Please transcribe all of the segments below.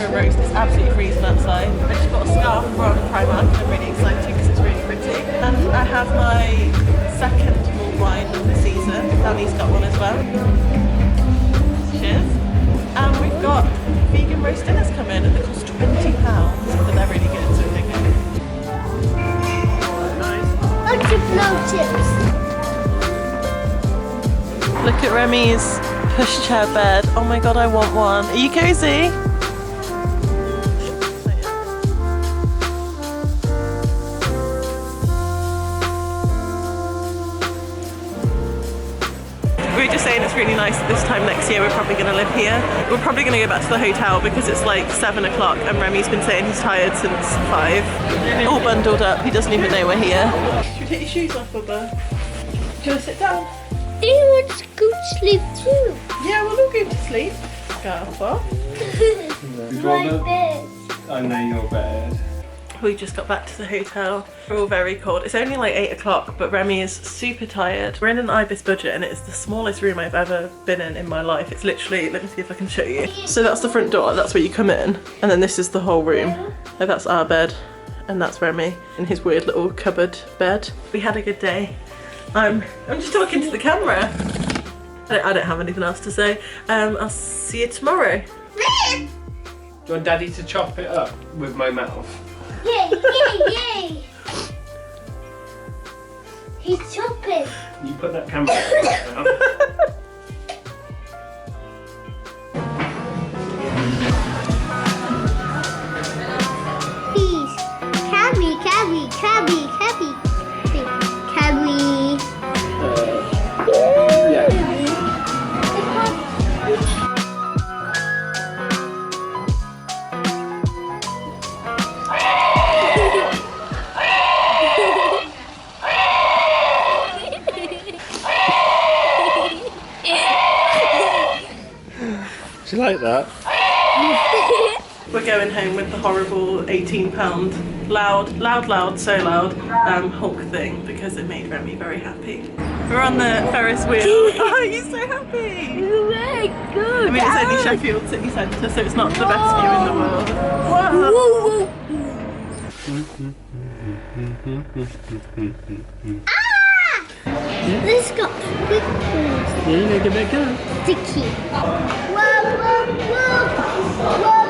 for a roast. It's absolutely freezing outside. I just got a scarf from Primark and I'm really excited because it's really pretty. And I have my second mulled wine of the season. Danny's got one as well. Cheers. And we've got vegan roast dinners coming and they cost £20, but they're really good, so they're good. Nice. Lots of blow chips. Look at Remy's pushchair bed. Oh my god, I want one. Are you cozy? We were just saying it's really nice that this time next year we're probably going to live here. We're probably going to go back to the hotel because it's like 7 o'clock and Remy's been saying he's tired since 5. All bundled up, he doesn't even know we're here. Should we take your shoes off, Bubba? Do you want to sit down? Do you want to go to sleep too? Yeah, we'll all go to sleep. Scarf off. My bed. I know your bed. We just got back to the hotel. We're all very cold. It's only like 8 o'clock, but Remy is super tired. We're in an Ibis budget and it's the smallest room I've ever been in my life. It's literally, let me see if I can show you. So that's the front door, that's where you come in. And then this is the whole room. So that's our bed and that's Remy in his weird little cupboard bed. We had a good day. I'm just talking to the camera. I don't have anything else to say. I'll see you tomorrow. Do you want Daddy to chop it up with my mouth? Yay, yay, yay! He's chopping. You put that camera down. Please. Cabby, cabby, cabby, cabby. Cabby. Yeah. Do you like that? We're going home with the horrible £18 loud, so loud Hulk thing because it made Remy very happy. We're on the Ferris wheel. Oh, you're so happy! Very good. I mean, it's only Sheffield city centre, so it's not the best view in the world. Whoa! This got pictures. Yeah, you gotta give it a go. Sticky. Whoa, whoa, whoa. Whoa, whoa,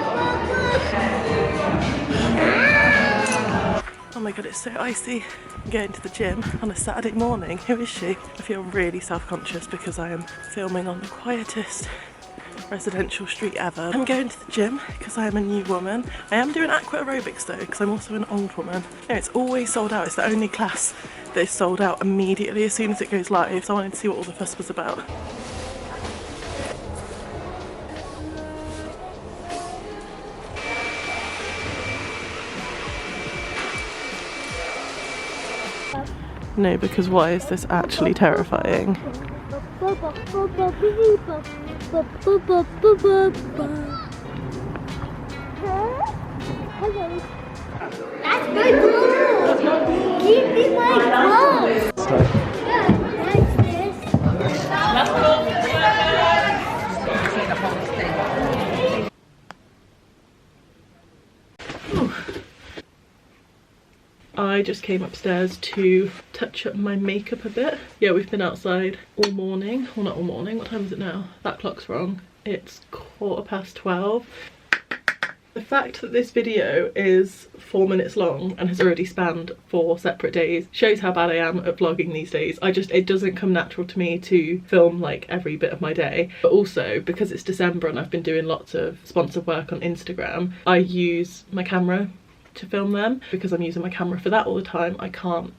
whoa. Oh my god, it's so icy. I'm going to the gym on a Saturday morning. Who is she? I feel really self-conscious because I am filming on the quietest residential street ever. I'm going to the gym because I am a new woman. I am doing aqua aerobics though because I'm also an old woman. No, it's always sold out. It's the only class that is sold out immediately as soon as it goes live. So I wanted to see what all the fuss was about. No, because why is this actually terrifying? Hello. That's my clothes. Give me my clothes. Yeah, like this. I just came upstairs to touch up my makeup a bit. Yeah, we've been outside all morning. Well, not all morning. What time is it now? That clock's wrong. It's 12:15. The fact that this video is 4 minutes long and has already spanned 4 separate days shows how bad I am at vlogging these days. It doesn't come natural to me to film like every bit of my day. But also because it's December and I've been doing lots of sponsored work on Instagram, I use my camera to film them. Because I'm using my camera for that all the time, I can't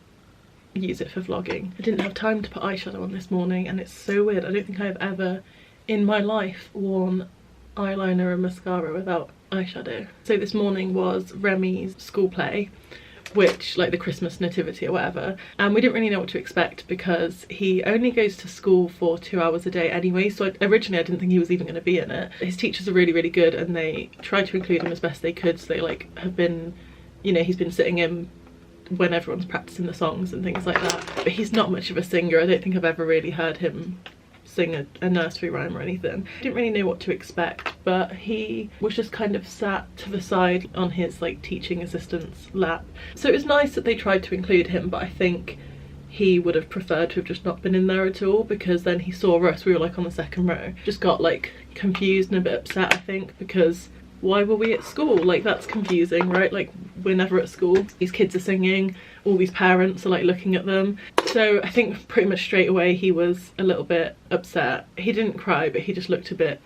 use it for vlogging. I didn't have time to put eyeshadow on this morning and it's so weird. I don't think I've ever in my life worn eyeliner and mascara without eyeshadow. So this morning was Remy's school play, which like the Christmas nativity or whatever, and we didn't really know what to expect because he only goes to school for 2 hours a day anyway, so originally I didn't think he was even going to be in it. His teachers are really good and they tried to include him as best they could, so they like have been, you know, he's been sitting in when everyone's practicing the songs and things like that, but he's not much of a singer. I don't think I've ever really heard him sing a nursery rhyme or anything. Didn't really know what to expect, but he was just kind of sat to the side on his like teaching assistant's lap. So it was nice that they tried to include him, but I think he would have preferred to have just not been in there at all, because then he saw us, we were like on the second row, just got like confused and a bit upset, I think, because why were we at school? Like, that's confusing, right? Like, we're never at school. These kids are singing, all these parents are like looking at them. So I think pretty much straight away he was a little bit upset. He didn't cry, but he just looked a bit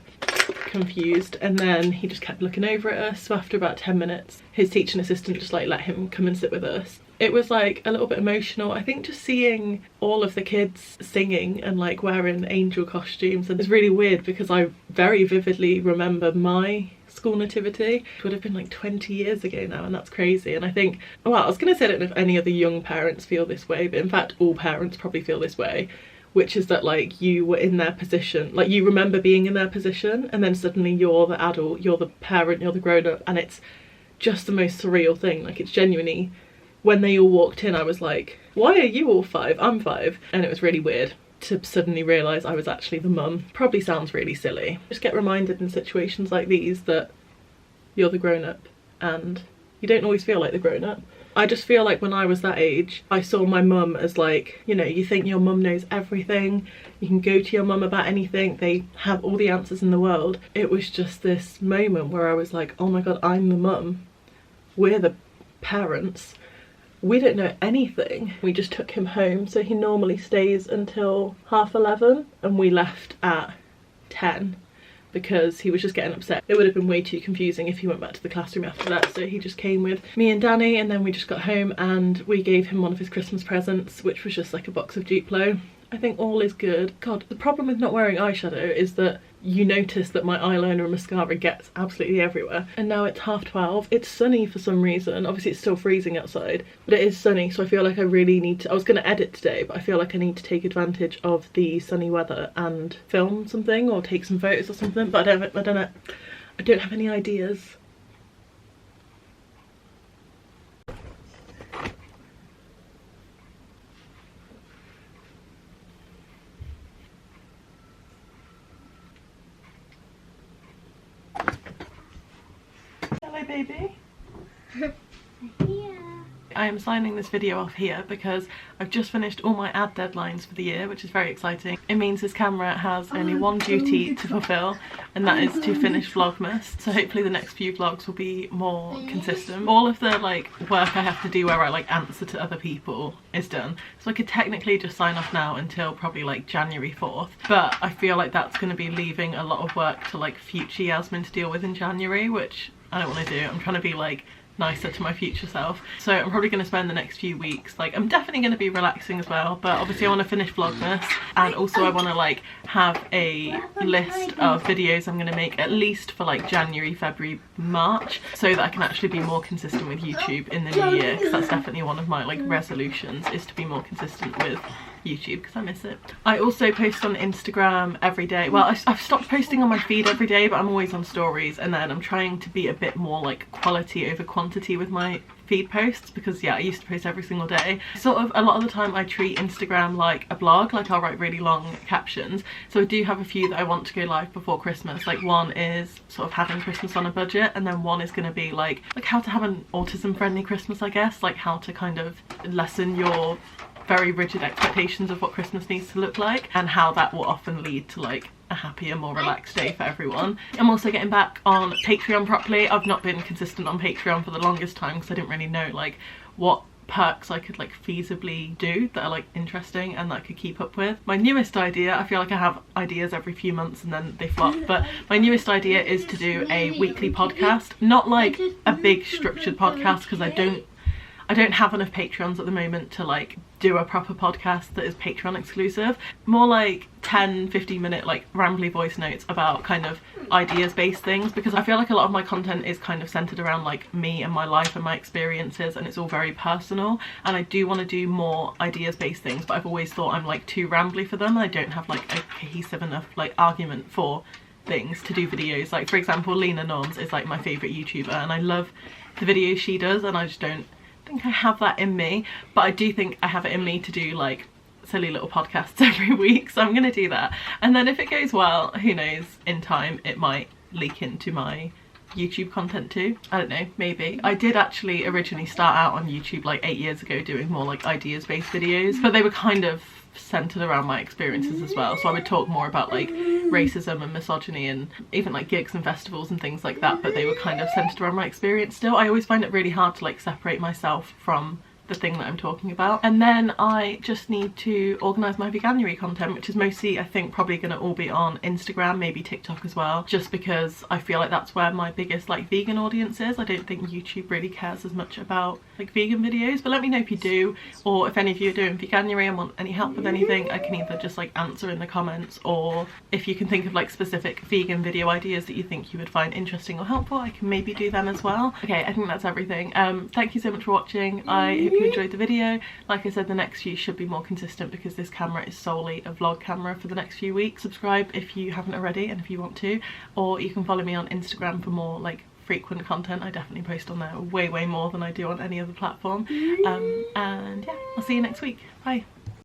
confused, and then he just kept looking over at us. So after about 10 minutes, his teaching assistant just like let him come and sit with us. It was like a little bit emotional, I think, just seeing all of the kids singing and like wearing angel costumes. And it's really weird because I very vividly remember my school nativity, which would have been like 20 years ago now, and that's crazy. And I think, well, I was gonna say, I don't know if any other young parents feel this way, but in fact all parents probably feel this way, which is that like you were in their position, like you remember being in their position, and then suddenly you're the adult, you're the parent, you're the grown-up, and it's just the most surreal thing. Like, it's genuinely, when they all walked in, I was like, why are you all 5? I'm 5. And it was really weird to suddenly realise I was actually the mum. Probably sounds really silly. Just get reminded in situations like these that you're the grown-up and you don't always feel like the grown-up. I just feel like when I was that age, I saw my mum as like, you know, you think your mum knows everything, you can go to your mum about anything, they have all the answers in the world. It was just this moment where I was like, oh my god, I'm the mum, we're the parents, we don't know anything. We just took him home, so he normally stays until 11:30, and we left at 10 because he was just getting upset. It would have been way too confusing if he went back to the classroom after that, so he just came with me and Danny, and then we just got home and we gave him one of his Christmas presents, which was just like a box of Duplo. I think all is good. God, the problem with not wearing eyeshadow is that you notice that my eyeliner and mascara gets absolutely everywhere. And now it's 12:30. It's sunny for some reason. Obviously it's still freezing outside, but it is sunny, so I feel like I really need to, I was going to edit today, but I feel like I need to take advantage of the sunny weather and film something or take some photos or something, but I don't have any ideas. Hello, baby. Yeah. I am signing this video off here because I've just finished all my ad deadlines for the year, which is very exciting. It means this camera has only one duty to fulfill, and that is to finish vlogmas. So hopefully the next few vlogs will be more consistent. All of the like work I have to do where I like answer to other people is done, so I could technically just sign off now until probably like January 4th, but I feel like that's going to be leaving a lot of work to like future Yasmin to deal with in January, which I don't want to do. I'm trying to be like nicer to my future self, so I'm probably going to spend the next few weeks, like, I'm definitely going to be relaxing as well, but obviously I want to finish vlogmas, and also I want to like have a list of videos I'm going to make at least for like January, February, March, so that I can actually be more consistent with YouTube in the new year, because that's definitely one of my like resolutions, is to be more consistent with YouTube, because I miss it. I also post on Instagram every day. Well, I've stopped posting on my feed every day, but I'm always on stories, and then I'm trying to be a bit more like quality over quantity with my feed posts, because yeah, I used to post every single day. Sort of a lot of the time I treat Instagram like a blog, like I'll write really long captions, so I do have a few that I want to go live before Christmas. Like, one is sort of having Christmas on a budget, and then one is going to be like how to have an autism friendly Christmas, I guess, like how to kind of lessen your very rigid expectations of what Christmas needs to look like, and how that will often lead to like a happier, more relaxed day for everyone. I'm also getting back on Patreon properly. I've not been consistent on Patreon for the longest time because I didn't really know like what perks I could like feasibly do that are like interesting and that I could keep up with. My newest idea, I feel like I have ideas every few months and then they flop, but my newest idea is to do a weekly podcast, not like a big structured podcast, because I don't have enough Patreons at the moment to like do a proper podcast that is Patreon exclusive. More like 10-15 minute like rambly voice notes about kind of ideas based things, because I feel like a lot of my content is kind of centered around like me and my life and my experiences, and it's all very personal, and I do want to do more ideas based things, but I've always thought I'm like too rambly for them. I don't have like a cohesive enough like argument for things to do videos. Like, for example, Lena Norms is like my favourite YouTuber, and I love the videos she does, and I just don't think I have that in me, but I do think I have it in me to do like silly little podcasts every week, so I'm gonna do that. And then if it goes well, who knows, in time it might leak into my YouTube content too. I don't know, maybe. I did actually originally start out on YouTube like 8 years ago doing more like ideas based videos, but they were kind of centered around my experiences as well. So I would talk more about like racism and misogyny and even like gigs and festivals and things like that, but they were kind of centered around my experience still. I always find it really hard to like separate myself from the thing that I'm talking about. And then I just need to organise my veganuary content, which is mostly, I think, probably going to all be on Instagram, maybe TikTok as well, just because I feel like that's where my biggest like vegan audience is. I don't think YouTube really cares as much about like vegan videos, but let me know if you do, or if any of you are doing veganuary and want any help with anything. I can either just like answer in the comments, or if you can think of like specific vegan video ideas that you think you would find interesting or helpful, I can maybe do them as well. Okay, I think that's everything. Thank you so much for watching. I hope you enjoyed the video. Like I said, the next few should be more consistent because this camera is solely a vlog camera for the next few weeks. Subscribe if you haven't already and if you want to, or you can follow me on Instagram for more like frequent content. I definitely post on there way more than I do on any other platform. And yeah, I'll see you next week. Bye.